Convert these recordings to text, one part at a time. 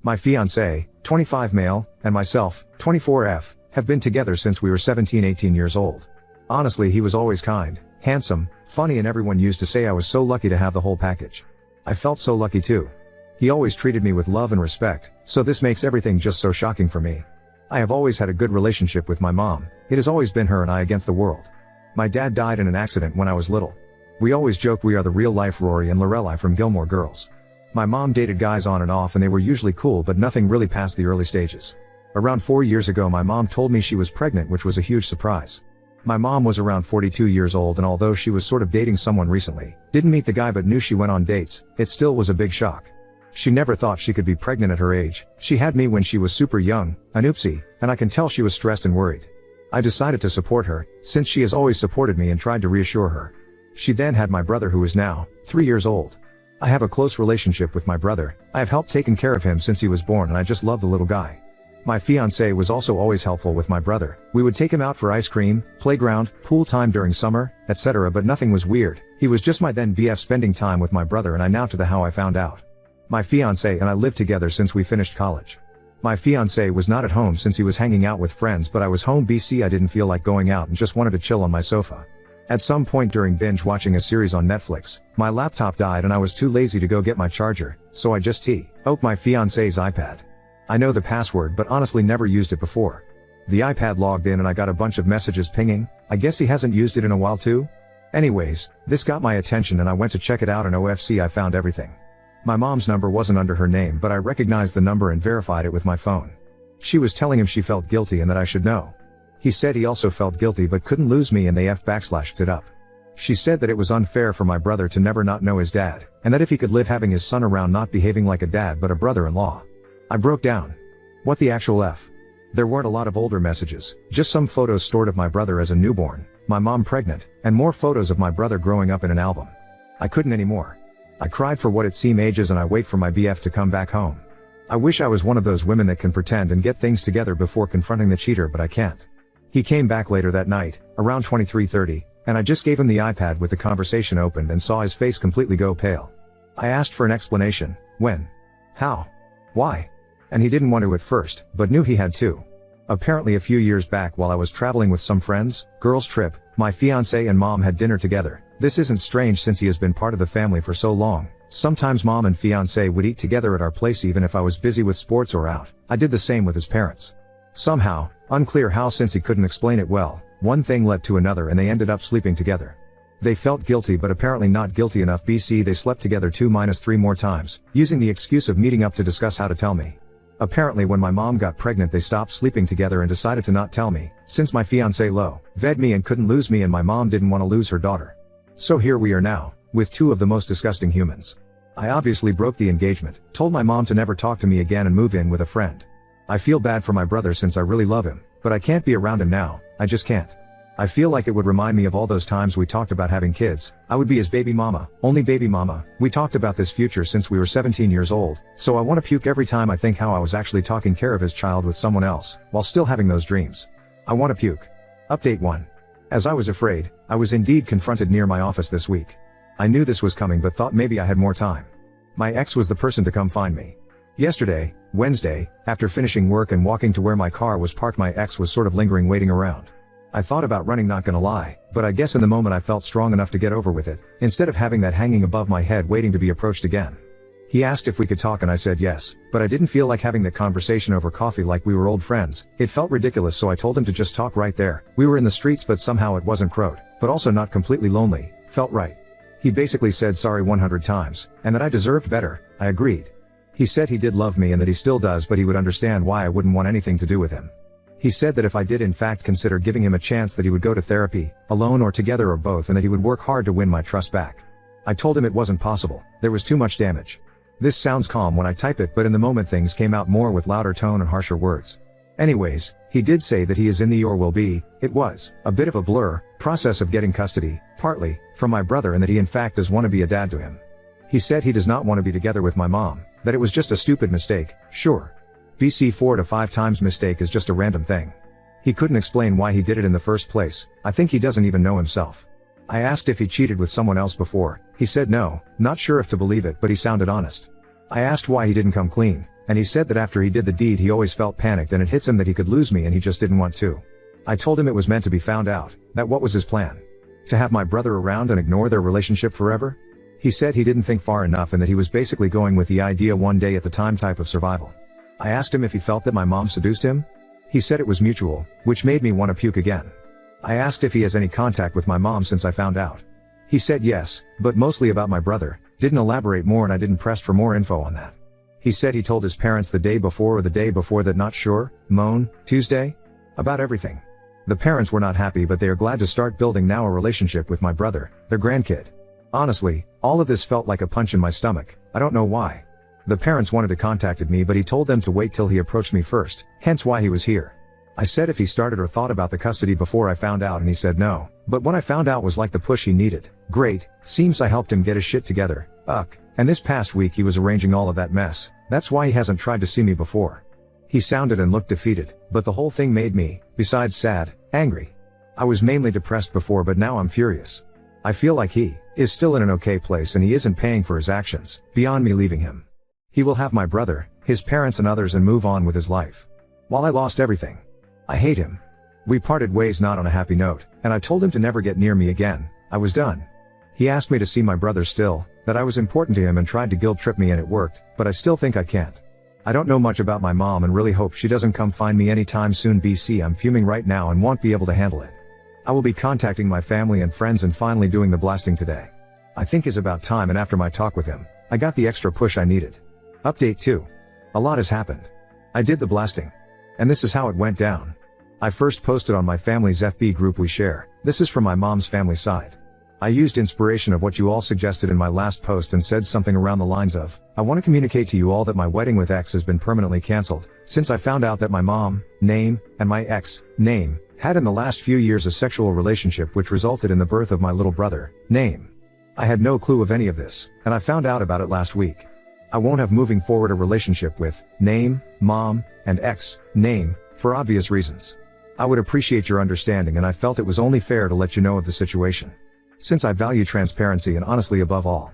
My fiancé, 25 male, and myself, 24F, have been together since we were 17-18 years old. Honestly, he was always kind, handsome, funny, and everyone used to say I was so lucky to have the whole package. I felt so lucky too. He always treated me with love and respect, so this makes everything just so shocking for me. I have always had a good relationship with my mom. It has always been her and I against the world. My dad died in an accident when I was little. We always joke we are the real-life Rory and Lorelai from Gilmore Girls. My mom dated guys on and off and they were usually cool, but nothing really past the early stages. Around 4 years ago my mom told me she was pregnant, which was a huge surprise. My mom was around 42 years old, and although she was sort of dating someone recently, didn't meet the guy but knew she went on dates, it still was a big shock. She never thought she could be pregnant at her age. She had me when she was super young, an oopsie, and I can tell she was stressed and worried. I decided to support her, since she has always supported me, and tried to reassure her. She then had my brother, who is now 3 years old. I have a close relationship with my brother. I have helped taking care of him since he was born, and I just love the little guy. My fiancé was also always helpful with my brother. We would take him out for ice cream, playground, pool time during summer, etc., but nothing was weird. He was just my then BF spending time with my brother, and I now to the how I found out. My fiancé and I lived together since we finished college. My fiancé was not at home since he was hanging out with friends, but I was home BC. I didn't feel like going out and just wanted to chill on my sofa. At some point during binge watching a series on Netflix, my laptop died and I was too lazy to go get my charger, so I just opened my fiancé's iPad. I know the password but honestly never used it before. The iPad logged in and I got a bunch of messages pinging. I guess he hasn't used it in a while too? Anyways, this got my attention and I went to check it out, and OFC, I found everything. My mom's number wasn't under her name, but I recognized the number and verified it with my phone. She was telling him she felt guilty and that I should know. He said he also felt guilty but couldn't lose me, and they /backlashed it up. She said that it was unfair for my brother to never not know his dad, and that if he could live having his son around not behaving like a dad but a brother-in-law. I broke down. What the actual F? There weren't a lot of older messages, just some photos stored of my brother as a newborn, my mom pregnant, and more photos of my brother growing up in an album. I couldn't anymore. I cried for what it seemed ages, and I wait for my BF to come back home. I wish I was one of those women that can pretend and get things together before confronting the cheater, but I can't. He came back later that night, around 23:30, and I just gave him the iPad with the conversation opened and saw his face completely go pale. I asked for an explanation. When? How? Why? And he didn't want to at first, but knew he had to. Apparently a few years back while I was traveling with some friends, girls trip, my fiancé and mom had dinner together. This isn't strange since he has been part of the family for so long. Sometimes mom and fiancé would eat together at our place even if I was busy with sports or out. I did the same with his parents. Somehow, unclear how since he couldn't explain it well, one thing led to another and they ended up sleeping together. They felt guilty but apparently not guilty enough. BC, they slept together 2-3 more times, using the excuse of meeting up to discuss how to tell me. Apparently when my mom got pregnant they stopped sleeping together and decided to not tell me, since my fiancé loved me and couldn't lose me, and my mom didn't want to lose her daughter. So here we are now, with two of the most disgusting humans. I obviously broke the engagement, told my mom to never talk to me again and move in with a friend. I feel bad for my brother since I really love him, but I can't be around him now, I just can't. I feel like it would remind me of all those times we talked about having kids. I would be his baby mama, only baby mama. We talked about this future since we were 17 years old, so I want to puke every time I think how I was actually taking care of his child with someone else, while still having those dreams. I want to puke. Update 1. As I was afraid, I was indeed confronted near my office this week. I knew this was coming but thought maybe I had more time. My ex was the person to come find me. Yesterday, Wednesday, after finishing work and walking to where my car was parked, my ex was sort of lingering, waiting around. I thought about running, not gonna lie, but I guess in the moment I felt strong enough to get over with it, instead of having that hanging above my head waiting to be approached again. He asked if we could talk and I said yes, but I didn't feel like having the conversation over coffee like we were old friends. It felt ridiculous, so I told him to just talk right there. We were in the streets but somehow it wasn't crowded, but also not completely lonely, felt right. He basically said sorry 100 times, and that I deserved better. I agreed. He said he did love me and that he still does, but he would understand why I wouldn't want anything to do with him. He said that if I did in fact consider giving him a chance that he would go to therapy, alone or together or both, and that he would work hard to win my trust back. I told him it wasn't possible, there was too much damage. This sounds calm when I type it, but in the moment things came out more with louder tone and harsher words. Anyways, he did say that he is in the or will be. It was a bit of a blur, process of getting custody, partly, from my brother, and that he in fact does want to be a dad to him. He said he does not want to be together with my mom, that it was just a stupid mistake, sure. BC 4 to 5 times mistake is just a random thing. He couldn't explain why he did it in the first place. I think he doesn't even know himself. I asked if he cheated with someone else before. He said no, not sure if to believe it, but he sounded honest. I asked why he didn't come clean, and he said that after he did the deed he always felt panicked and it hits him that he could lose me and he just didn't want to. I told him it was meant to be found out, that what was his plan? To have my brother around and ignore their relationship forever? He said he didn't think far enough and that he was basically going with the idea one day at the time type of survival. I asked him if he felt that my mom seduced him. He said it was mutual, which made me want to puke again. I asked if he has any contact with my mom since I found out. He said yes, but mostly about my brother, didn't elaborate more and I didn't press for more info on that. He said he told his parents the day before or the day before that not sure, Tuesday? About everything. The parents were not happy but they are glad to start building now a relationship with my brother, their grandkid. Honestly, all of this felt like a punch in my stomach, I don't know why. The parents wanted to contact me but he told them to wait till he approached me first, hence why he was here. I said if he started or thought about the custody before I found out and he said no, but when I found out was like the push he needed. Great, seems I helped him get his shit together, and this past week he was arranging all of that mess, that's why he hasn't tried to see me before. He sounded and looked defeated, but the whole thing made me, besides sad, angry. I was mainly depressed before but now I'm furious. I feel like he is still in an okay place and he isn't paying for his actions, beyond me leaving him. He will have my brother, his parents and others and move on with his life. While I lost everything. I hate him. We parted ways not on a happy note, and I told him to never get near me again, I was done. He asked me to see my brother still, that I was important to him and tried to guilt trip me and it worked, but I still think I can't. I don't know much about my mom and really hope she doesn't come find me anytime soon. I'm fuming right now and won't be able to handle it. I will be contacting my family and friends and finally doing the blasting today. I think is about time and after my talk with him, I got the extra push I needed. Update 2. A lot has happened. I did the blasting. And this is how it went down. I first posted on my family's FB group we share, this is from my mom's family side. I used inspiration of what you all suggested in my last post and said something around the lines of, I want to communicate to you all that my wedding with X has been permanently cancelled, since I found out that my mom, name, and my ex, name, had in the last few years a sexual relationship which resulted in the birth of my little brother, name. I had no clue of any of this, and I found out about it last week. I won't have moving forward a relationship with, name, mom, and ex, name, for obvious reasons. I would appreciate your understanding and I felt it was only fair to let you know of the situation. Since I value transparency and honestly above all.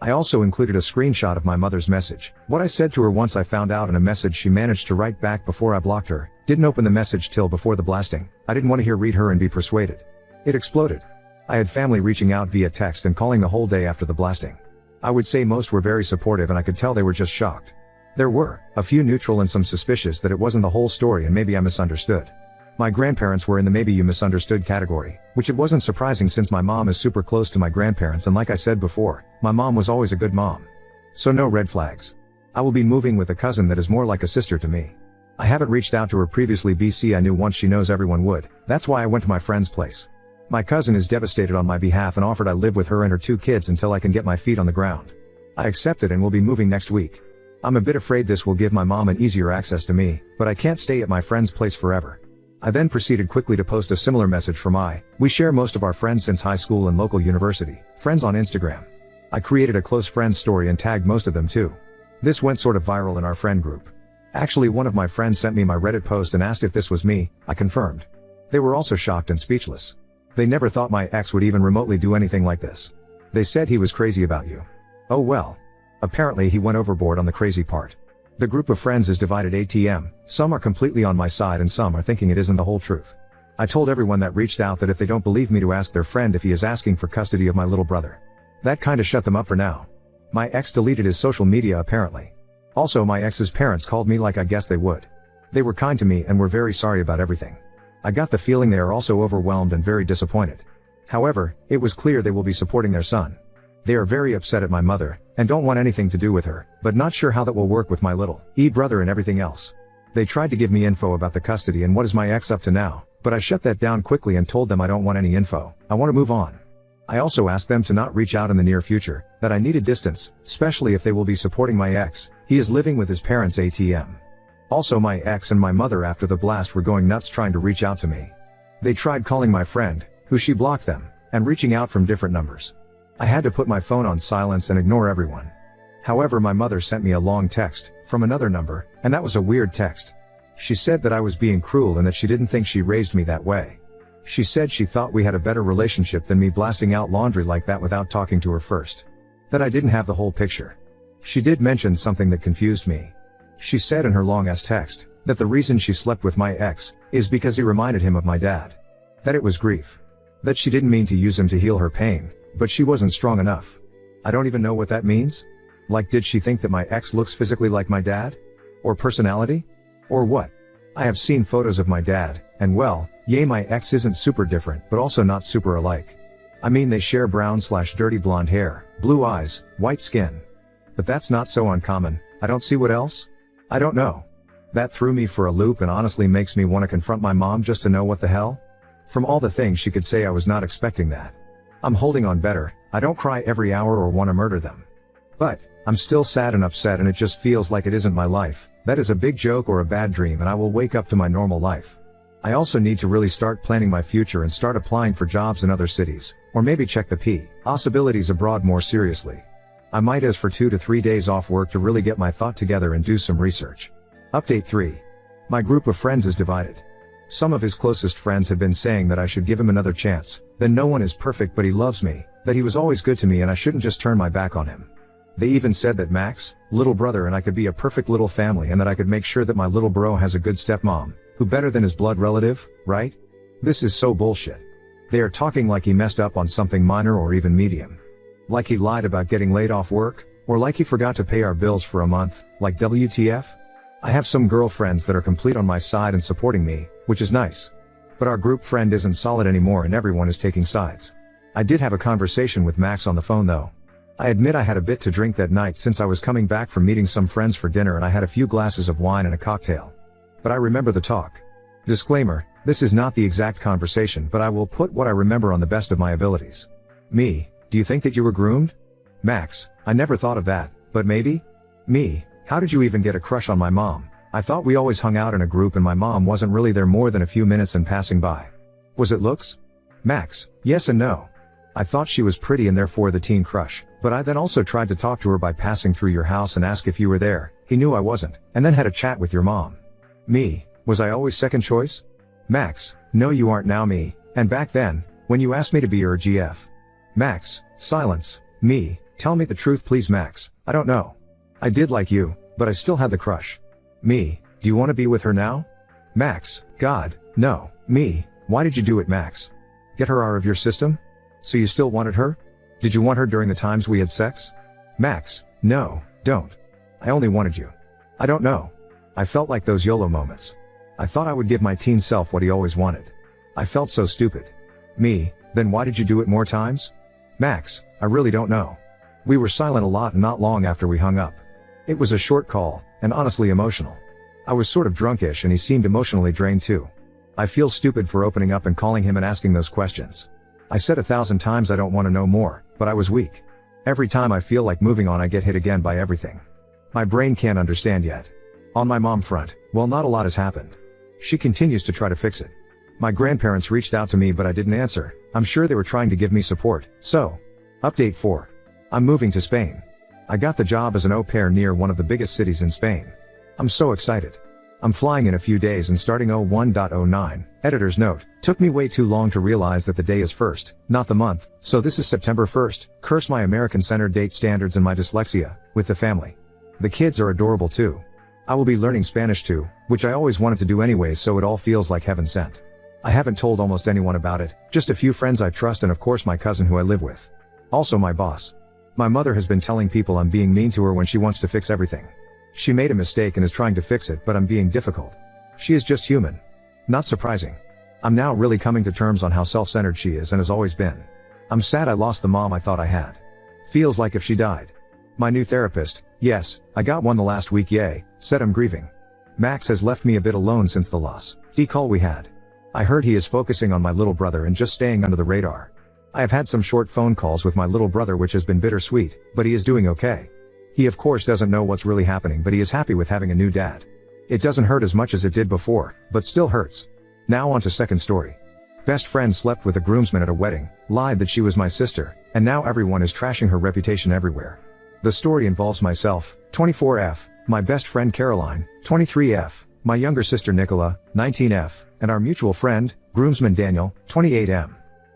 I also included a screenshot of my mother's message, what I said to her once I found out and a message she managed to write back before I blocked her, didn't open the message till before the blasting, I didn't want to read her and be persuaded. It exploded. I had family reaching out via text and calling the whole day after the blasting. I would say most were very supportive and I could tell they were just shocked. There were a few neutral and some suspicious that it wasn't the whole story and maybe I misunderstood. My grandparents were in the maybe you misunderstood category, which it wasn't surprising since my mom is super close to my grandparents and like I said before, my mom was always a good mom. So no red flags. I will be moving with a cousin that is more like a sister to me. I haven't reached out to her previously. I knew once she knows everyone would, that's why I went to my friend's place. My cousin is devastated on my behalf and offered I live with her and her 2 kids until I can get my feet on the ground. I accepted and will be moving next week. I'm a bit afraid this will give my mom an easier access to me, but I can't stay at my friend's place forever. I then proceeded quickly to post a similar message from we share most of our friends since high school and local university, friends on Instagram. I created a close friends story and tagged most of them too. This went sort of viral in our friend group. Actually one of my friends sent me my Reddit post and asked if this was me, I confirmed. They were also shocked and speechless. They never thought my ex would even remotely do anything like this. They said he was crazy about you. Oh well. Apparently he went overboard on the crazy part. The group of friends is divided ATM, some are completely on my side and some are thinking it isn't the whole truth. I told everyone that reached out that if they don't believe me to ask their friend if he is asking for custody of my little brother. That kinda shut them up for now. My ex deleted his social media apparently. Also my ex's parents called me like I guess they would. They were kind to me and were very sorry about everything. I got the feeling they are also overwhelmed and very disappointed. However, it was clear they will be supporting their son. They are very upset at my mother, and don't want anything to do with her, but not sure how that will work with my little brother and everything else. They tried to give me info about the custody and what is my ex up to now, but I shut that down quickly and told them I don't want any info, I want to move on. I also asked them to not reach out in the near future, that I needed distance, especially if they will be supporting my ex, he is living with his parents ATM. Also my ex and my mother after the blast were going nuts trying to reach out to me. They tried calling my friend, who she blocked them, and reaching out from different numbers. I had to put my phone on silence and ignore everyone. However my mother sent me a long text, from another number, and that was a weird text. She said that I was being cruel and that she didn't think she raised me that way. She said she thought we had a better relationship than me blasting out laundry like that without talking to her first. That I didn't have the whole picture. She did mention something that confused me. She said in her long-ass text, that the reason she slept with my ex, is because he reminded him of my dad. That it was grief. That she didn't mean to use him to heal her pain, but she wasn't strong enough. I don't even know what that means. Like, did she think that my ex looks physically like my dad? Or personality? Or what? I have seen photos of my dad, and well, yay, my ex isn't super different, but also not super alike. I mean, they share brown/dirty blonde hair, blue eyes, white skin. But that's not so uncommon. I don't see what else. I don't know. That threw me for a loop and honestly makes me want to confront my mom just to know what the hell. From all the things she could say, I was not expecting that. I'm holding on better. I don't cry every hour or want to murder them. But I'm still sad and upset, and it just feels like it isn't my life. That is a big joke or a bad dream, and I will wake up to my normal life. I also need to really start planning my future and start applying for jobs in other cities, or maybe check the possibilities abroad more seriously. I might ask for 2 to 3 days off work to really get my thought together and do some research. Update 3. My group of friends is divided. Some of his closest friends have been saying that I should give him another chance, that no one is perfect but he loves me, that he was always good to me and I shouldn't just turn my back on him. They even said that Max, little brother, and I could be a perfect little family, and that I could make sure that my little bro has a good stepmom, who better than his blood relative, right? This is so bullshit. They are talking like he messed up on something minor or even medium. Like he lied about getting laid off work, or like he forgot to pay our bills for a month, like WTF? I have some girlfriends that are complete on my side and supporting me, which is nice. But our group friend isn't solid anymore and everyone is taking sides. I did have a conversation with Max on the phone though. I admit I had a bit to drink that night since I was coming back from meeting some friends for dinner and I had a few glasses of wine and a cocktail. But I remember the talk. Disclaimer, this is not the exact conversation, but I will put what I remember on the best of my abilities. Me, do you think that you were groomed? Max, I never thought of that, but maybe? Me, how did you even get a crush on my mom? I thought we always hung out in a group and my mom wasn't really there more than a few minutes and passing by. Was it looks? Max, yes and no. I thought she was pretty and therefore the teen crush, but I then also tried to talk to her by passing through your house and ask if you were there. He knew I wasn't, and then had a chat with your mom. Me, was I always second choice? Max, no you aren't now. Me, and back then, when you asked me to be your GF. Max, silence. Me, tell me the truth please Max, I don't know. I did like you, but I still had the crush. Me, do you want to be with her now? Max, God, no. Me, why did you do it Max? Get her out of your system? So you still wanted her? Did you want her during the times we had sex? Max, no, don't. I only wanted you. I don't know. I felt like those YOLO moments. I thought I would give my teen self what he always wanted. I felt so stupid. Me, then why did you do it more times? Max, I really don't know. We were silent a lot and not long after we hung up. It was a short call, and honestly emotional. I was sort of drunkish and he seemed emotionally drained too. I feel stupid for opening up and calling him and asking those questions. I said 1,000 times I don't want to know more, but I was weak. Every time I feel like moving on I get hit again by everything. My brain can't understand yet. On my mom front, well not a lot has happened. She continues to try to fix it. My grandparents reached out to me but I didn't answer. I'm sure they were trying to give me support, so. Update 4. I'm moving to Spain. I got the job as an au pair near one of the biggest cities in Spain. I'm so excited. I'm flying in a few days and starting 01.09. Editor's note, took me way too long to realize that the day is 1st, not the month, so this is September 1st, curse my American-centered date standards and my dyslexia, with the family. The kids are adorable too. I will be learning Spanish too, which I always wanted to do anyways, so it all feels like heaven sent. I haven't told almost anyone about it, just a few friends I trust and of course my cousin who I live with. Also my boss. My mother has been telling people I'm being mean to her when she wants to fix everything. She made a mistake and is trying to fix it, but I'm being difficult. She is just human. Not surprising. I'm now really coming to terms on how self-centered she is and has always been. I'm sad I lost the mom I thought I had. Feels like if she died. My new therapist, yes, I got one the last week, yay, said I'm grieving. Max has left me a bit alone since the loss. Call we had. I heard he is focusing on my little brother and just staying under the radar. I have had some short phone calls with my little brother which has been bittersweet, but he is doing okay. He of course doesn't know what's really happening, but he is happy with having a new dad. It doesn't hurt as much as it did before, but still hurts. Now on to second story. Best friend slept with a groomsman at a wedding, lied that she was my sister, and now everyone is trashing her reputation everywhere. The story involves myself, 24F, my best friend Caroline, 23F, my younger sister Nicola, 19F, and our mutual friend, groomsman Daniel, 28M.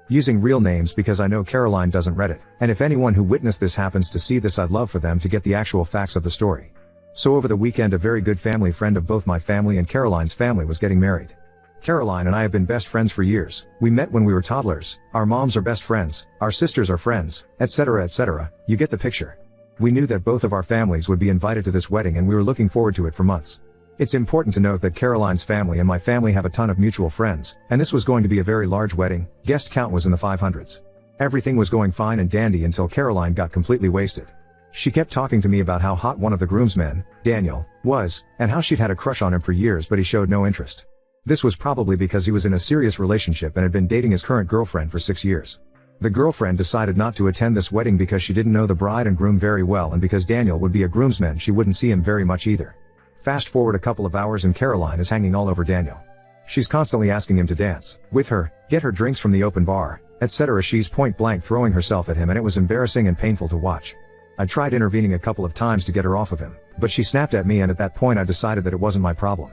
Using real names because I know Caroline doesn't read it, and if anyone who witnessed this happens to see this I'd love for them to get the actual facts of the story. So over the weekend a very good family friend of both my family and Caroline's family was getting married. Caroline and I have been best friends for years. We met when we were toddlers, our moms are best friends, our sisters are friends, etc. etc. You get the picture. We knew that both of our families would be invited to this wedding and we were looking forward to it for months. It's important to note that Caroline's family and my family have a ton of mutual friends, and this was going to be a very large wedding. Guest count was in the 500s. Everything was going fine and dandy until Caroline got completely wasted. She kept talking to me about how hot one of the groomsmen, Daniel, was, and how she'd had a crush on him for years but he showed no interest. This was probably because he was in a serious relationship and had been dating his current girlfriend for 6 years. The girlfriend decided not to attend this wedding because she didn't know the bride and groom very well, and because Daniel would be a groomsman she wouldn't see him very much either. Fast forward a couple of hours and Caroline is hanging all over Daniel. She's constantly asking him to dance with her, get her drinks from the open bar, etc. She's point blank throwing herself at him and it was embarrassing and painful to watch. I tried intervening a couple of times to get her off of him, but she snapped at me and at that point I decided that it wasn't my problem.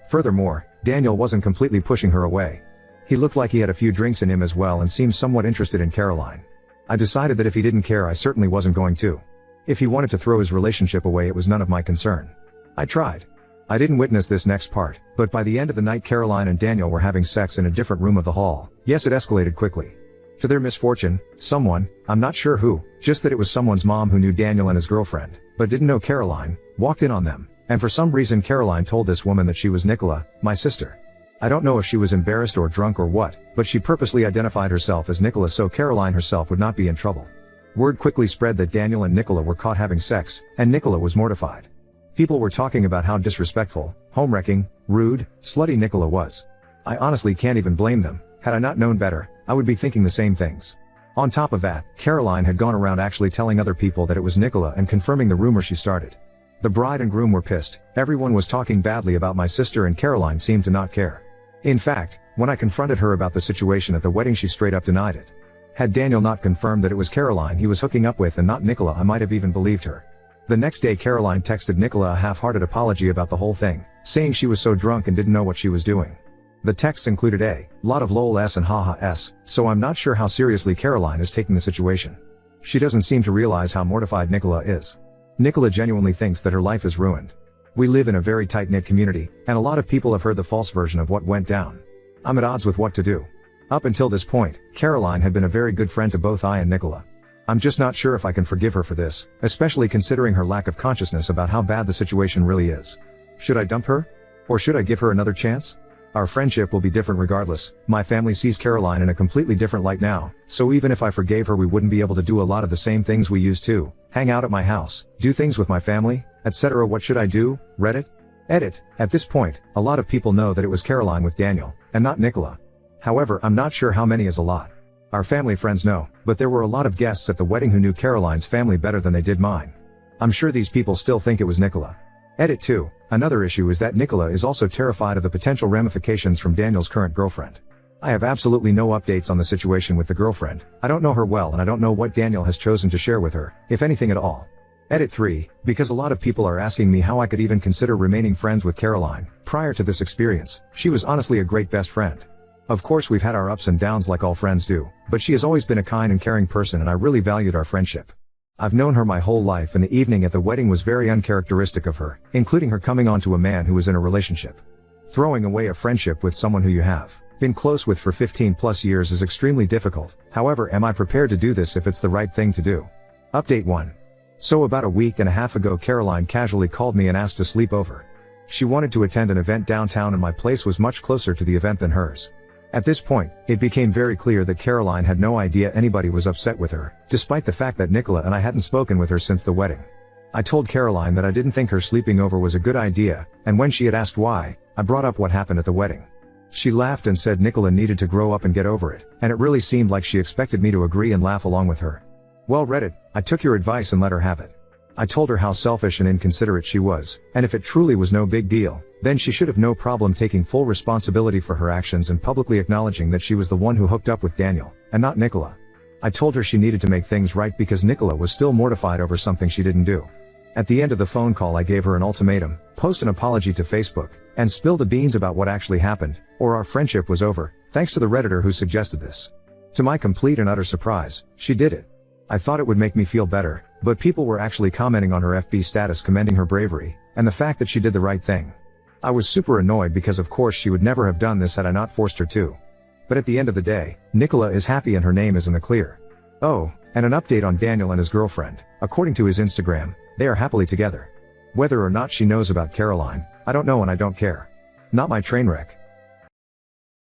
Furthermore, Daniel wasn't completely pushing her away. He looked like he had a few drinks in him as well and seemed somewhat interested in Caroline. I decided that if he didn't care I certainly wasn't going to. If he wanted to throw his relationship away it was none of my concern. I tried. I didn't witness this next part, but by the end of the night Caroline and Daniel were having sex in a different room of the hall. Yes, it escalated quickly. To their misfortune, someone, I'm not sure who, just that it was someone's mom who knew Daniel and his girlfriend, but didn't know Caroline, walked in on them, and for some reason Caroline told this woman that she was Nicola, my sister. I don't know if she was embarrassed or drunk or what, but she purposely identified herself as Nicola so Caroline herself would not be in trouble. Word quickly spread that Daniel and Nicola were caught having sex, and Nicola was mortified. People were talking about how disrespectful, home-wrecking, rude, slutty Nicola was. I honestly can't even blame them. Had I not known better, I would be thinking the same things. On top of that, Caroline had gone around actually telling other people that it was Nicola and confirming the rumor she started. The bride and groom were pissed, everyone was talking badly about my sister and Caroline seemed to not care. In fact, when I confronted her about the situation at the wedding she straight up denied it. Had Daniel not confirmed that it was Caroline he was hooking up with and not Nicola I might have even believed her. The next day Caroline texted Nicola a half-hearted apology about the whole thing, saying she was so drunk and didn't know what she was doing. The text included a lot of lol s and haha s, so I'm not sure how seriously Caroline is taking the situation. She doesn't seem to realize how mortified Nicola is. Nicola genuinely thinks that her life is ruined. We live in a very tight-knit community, and a lot of people have heard the false version of what went down. I'm at odds with what to do. Up until this point, Caroline had been a very good friend to both I and Nicola. I'm just not sure if I can forgive her for this, especially considering her lack of consciousness about how bad the situation really is. Should I dump her? Or should I give her another chance? Our friendship will be different regardless. My family sees Caroline in a completely different light now, so even if I forgave her we wouldn't be able to do a lot of the same things we used to, hang out at my house, do things with my family, etc. What should I do? Reddit? Edit. At this point, a lot of people know that it was Caroline with Daniel, and not Nicola. However, I'm not sure how many is a lot. Our family friends know, but there were a lot of guests at the wedding who knew Caroline's family better than they did mine. I'm sure these people still think it was Nicola. Edit 2. Another issue is that Nicola is also terrified of the potential ramifications from Daniel's current girlfriend. I have absolutely no updates on the situation with the girlfriend. I don't know her well and I don't know what Daniel has chosen to share with her, if anything at all. Edit 3. Because a lot of people are asking me how I could even consider remaining friends with Caroline. Prior to this experience, she was honestly a great best friend. Of course we've had our ups and downs like all friends do, but she has always been a kind and caring person and I really valued our friendship. I've known her my whole life and the evening at the wedding was very uncharacteristic of her, including her coming on to a man who was in a relationship. Throwing away a friendship with someone who you have been close with for 15 plus years is extremely difficult. However, am I prepared to do this if it's the right thing to do? Update 1. So about a week and a half ago Caroline casually called me and asked to sleep over. She wanted to attend an event downtown and my place was much closer to the event than hers. At this point, it became very clear that Caroline had no idea anybody was upset with her, despite the fact that Nicola and I hadn't spoken with her since the wedding. I told Caroline that I didn't think her sleeping over was a good idea, and when she had asked why, I brought up what happened at the wedding. She laughed and said Nicola needed to grow up and get over it, and it really seemed like she expected me to agree and laugh along with her. Well, Reddit, I took your advice and let her have it. I told her how selfish and inconsiderate she was, and if it truly was no big deal, then she should have no problem taking full responsibility for her actions and publicly acknowledging that she was the one who hooked up with Daniel, and not Nicola. I told her she needed to make things right because Nicola was still mortified over something she didn't do. At the end of the phone call I gave her an ultimatum, post an apology to Facebook, and spill the beans about what actually happened, or our friendship was over, thanks to the Redditor who suggested this. To my complete and utter surprise, she did it. I thought it would make me feel better, but people were actually commenting on her FB status commending her bravery, and the fact that she did the right thing. I was super annoyed because of course she would never have done this had I not forced her to. But at the end of the day, Nicola is happy and her name is in the clear. Oh, and an update on Daniel and his girlfriend. According to his Instagram, they are happily together. Whether or not she knows about Caroline, I don't know and I don't care. Not my train wreck.